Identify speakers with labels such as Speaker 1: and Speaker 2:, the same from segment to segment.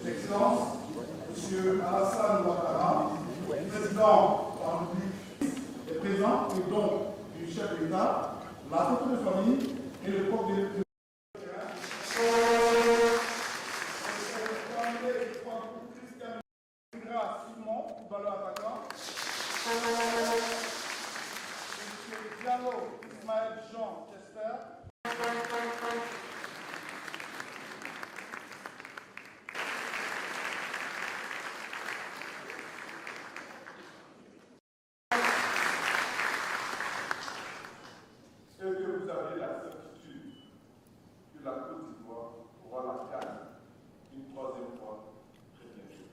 Speaker 1: Excellences, Monsieur Alassane Ouattara, président de la République, est présent et donc du chef d'État, la photo de famille et le corps de l'électeur. Diallo Ismaël Jean Chester. Est-ce que vous avez la certitude que la Côte d'Ivoire aura la CAN une troisième fois très bientôt?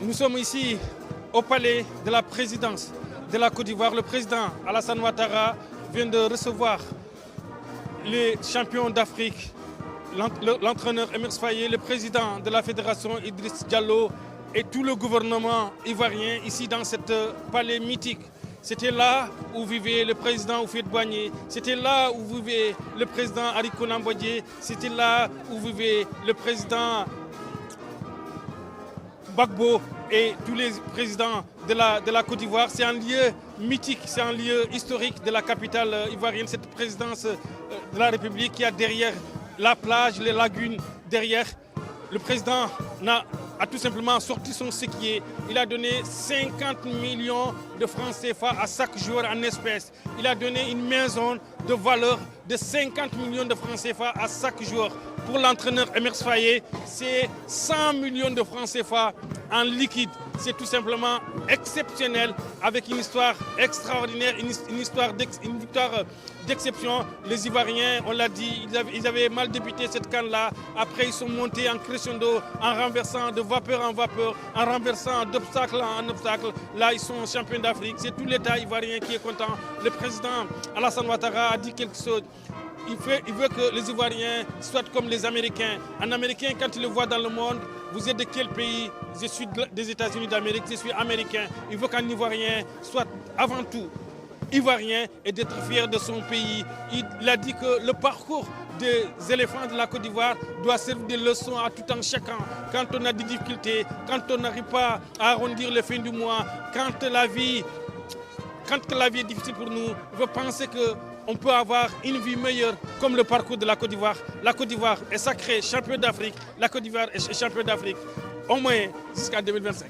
Speaker 2: Nous sommes ici au palais de la présidence de la Côte d'Ivoire. Le président Alassane Ouattara vient de recevoir les champions d'Afrique, l'entraîneur Emers Faye, le président de la fédération Idriss Diallo et tout le gouvernement ivoirien ici dans ce palais mythique. C'était là où vivait le président Houphouët-Boigny, c'était là où vivait le président Ariko Nambodje, c'était là où vivait le président Gbagbo et tous les présidents de la Côte d'Ivoire. C'est un lieu mythique, c'est un lieu historique de la capitale ivoirienne, cette présidence de la République qui a derrière la plage, les lagunes, derrière. Le président a tout simplement sorti son séquier. Il a donné 50 millions de francs CFA à chaque joueur en espèces. Il a donné une maison de valeur de 50 millions de francs CFA à chaque joueur. Pour l'entraîneur Emers Faye, c'est 100 millions de francs CFA en liquide. C'est tout simplement exceptionnel, avec une histoire extraordinaire, une victoire d'exception. Les Ivoiriens, on l'a dit, ils avaient mal débuté cette CAN-là. Après, ils sont montés en crescendo, en renversant de vapeur en vapeur, en renversant d'obstacle en obstacle. Là, ils sont champions d'Afrique. C'est tout l'État ivoirien qui est content. Le président Alassane Ouattara a dit quelque chose. Il veut que les Ivoiriens soient comme les Américains. Un Américain, quand il le voit dans le monde, vous êtes de quel pays? Je suis des États-Unis d'Amérique, je suis américain. Il veut qu'un Ivoirien soit avant tout Ivoirien et d'être fier de son pays. Il a dit que le parcours des éléphants de la Côte d'Ivoire doit servir de leçon à tout un chacun. Quand on a des difficultés, quand on n'arrive pas à arrondir les fins du mois, quand la vie est difficile pour nous, je pense qu'on peut avoir une vie meilleure comme le parcours de la Côte d'Ivoire. La Côte d'Ivoire est sacrée, champion d'Afrique. La Côte d'Ivoire est champion d'Afrique, au moins jusqu'en 2025.